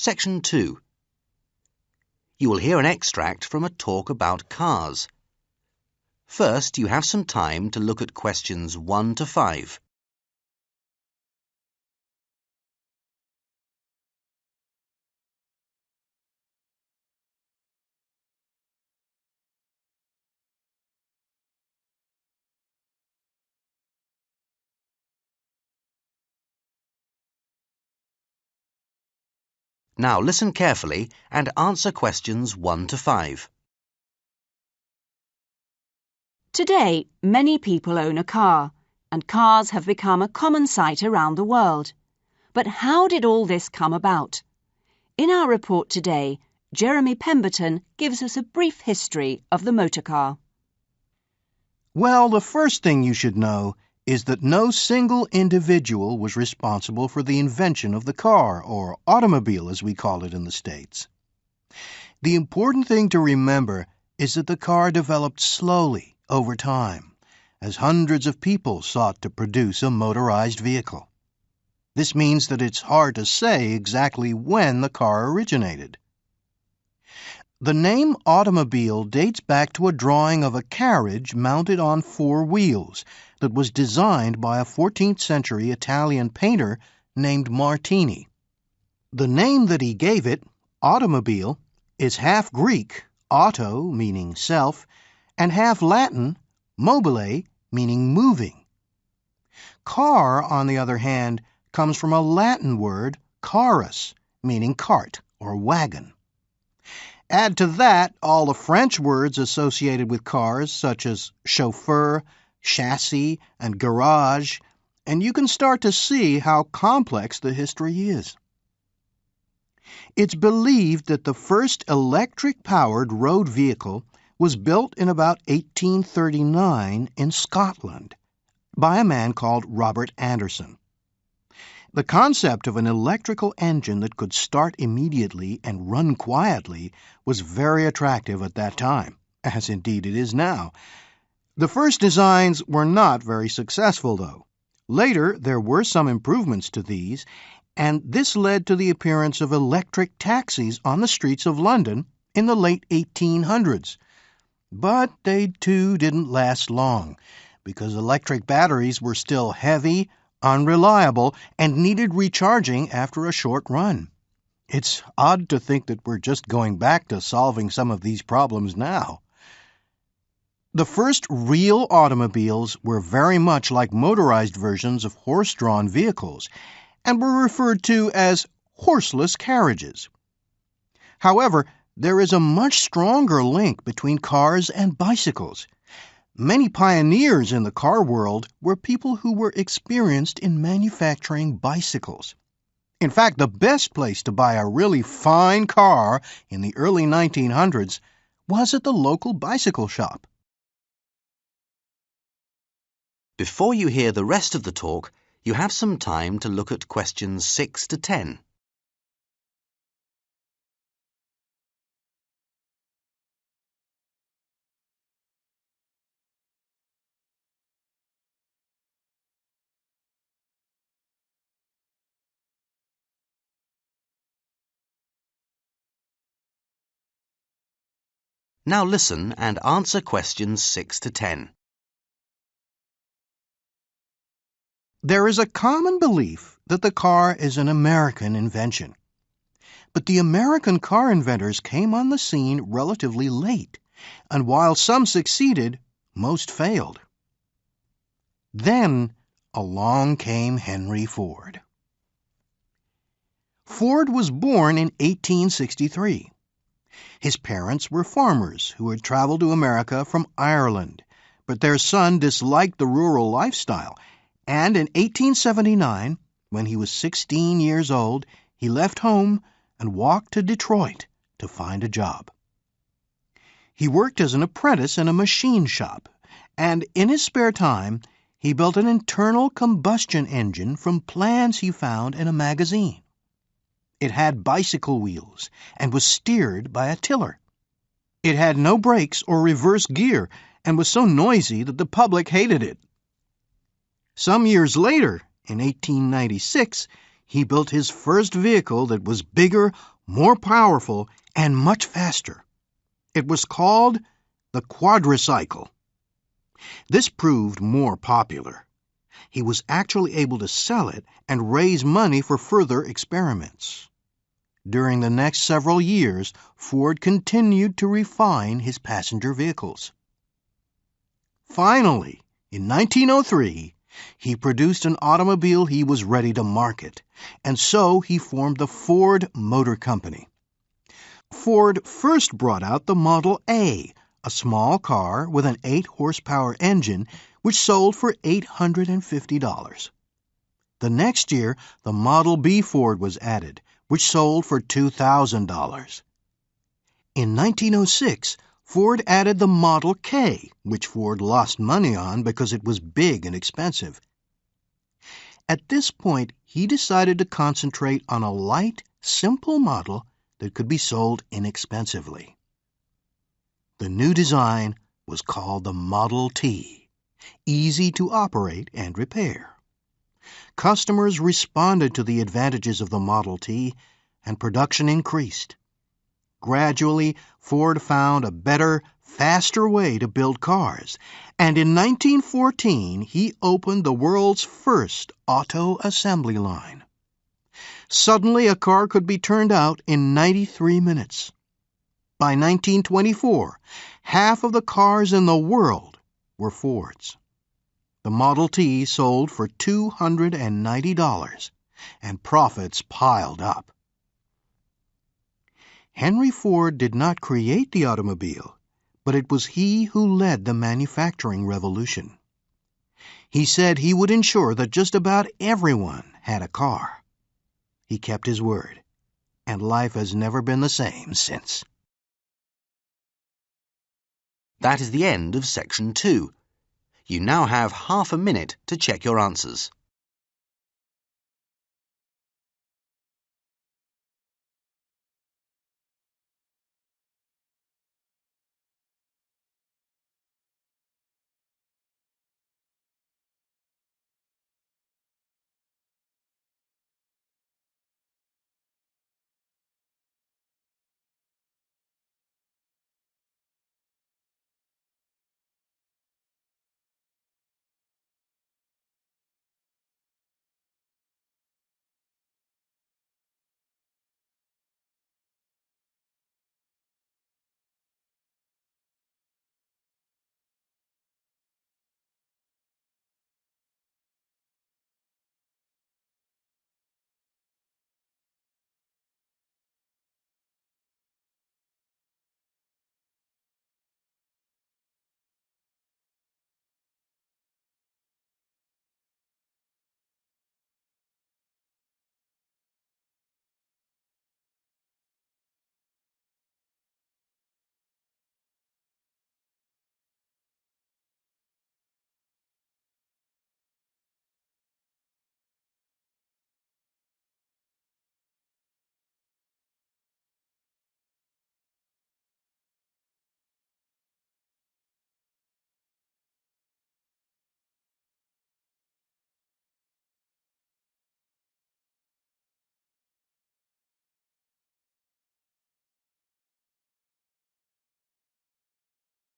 Section 2. You will hear an extract from a talk about cars. First, you have some time to look at questions 1 to 5. Now listen carefully and answer questions 1 to 5. Today, many people own a car, and cars have become a common sight around the world. But how did all this come about? In our report today, Jeremy Pemberton gives us a brief history of the motor car. Well, the first thing you should know is that no single individual was responsible for the invention of the car, or automobile as we call it in the States. The important thing to remember is that the car developed slowly over time, as hundreds of people sought to produce a motorized vehicle. This means that it's hard to say exactly when the car originated. The name automobile dates back to a drawing of a carriage mounted on 4 wheels that was designed by a 14th century Italian painter named Martini. The name that he gave it, automobile, is half Greek, auto meaning self, and half Latin, mobile meaning moving. Car, on the other hand, comes from a Latin word, carus, meaning cart or wagon. Add to that all the French words associated with cars, such as chauffeur, chassis, and garage, and you can start to see how complex the history is. It's believed that the first electric-powered road vehicle was built in about 1839 in Scotland by a man called Robert Anderson. The concept of an electrical engine that could start immediately and run quietly was very attractive at that time, as indeed it is now. The first designs were not very successful, though. Later, there were some improvements to these, and this led to the appearance of electric taxis on the streets of London in the late 1800s. But they, too, didn't last long, because electric batteries were still heavy, unreliable, and needed recharging after a short run. It's odd to think that we're just going back to solving some of these problems now. The first real automobiles were very much like motorized versions of horse-drawn vehicles, and were referred to as horseless carriages. However, there is a much stronger link between cars and bicycles. Many pioneers in the car world were people who were experienced in manufacturing bicycles. In fact, the best place to buy a really fine car in the early 1900s was at the local bicycle shop. Before you hear the rest of the talk, you have some time to look at questions 6 to 10. Now listen and answer questions 6 to 10. There is a common belief that the car is an American invention. But the American car inventors came on the scene relatively late, and while some succeeded, most failed. Then along came Henry Ford. Ford was born in 1863. His parents were farmers who had traveled to America from Ireland, but their son disliked the rural lifestyle, and in 1879, when he was 16 years old, he left home and walked to Detroit to find a job. He worked as an apprentice in a machine shop, and in his spare time, he built an internal combustion engine from plans he found in a magazine. It had bicycle wheels and was steered by a tiller. It had no brakes or reverse gear and was so noisy that the public hated it. Some years later, in 1896, he built his first vehicle that was bigger, more powerful, and much faster. It was called the quadricycle. This proved more popular. He was actually able to sell it and raise money for further experiments. During the next several years, Ford continued to refine his passenger vehicles. Finally, in 1903, he produced an automobile he was ready to market, and so he formed the Ford Motor Company. Ford first brought out the Model A, a small car with an 8-horsepower engine which sold for $850. The next year, the Model B Ford was added, which sold for $2,000. In 1906, Ford added the Model K, which Ford lost money on because it was big and expensive. At this point, he decided to concentrate on a light, simple model that could be sold inexpensively. The new design was called the Model T, easy to operate and repair. Customers responded to the advantages of the Model T, and production increased. Gradually, Ford found a better, faster way to build cars, and in 1914 he opened the world's first auto assembly line. Suddenly, a car could be turned out in 93 minutes. By 1924, half of the cars in the world were Fords. The Model T sold for $290, and profits piled up. Henry Ford did not create the automobile, but it was he who led the manufacturing revolution. He said he would ensure that just about everyone had a car. He kept his word, and life has never been the same since. That is the end of section 2. You now have half a minute to check your answers.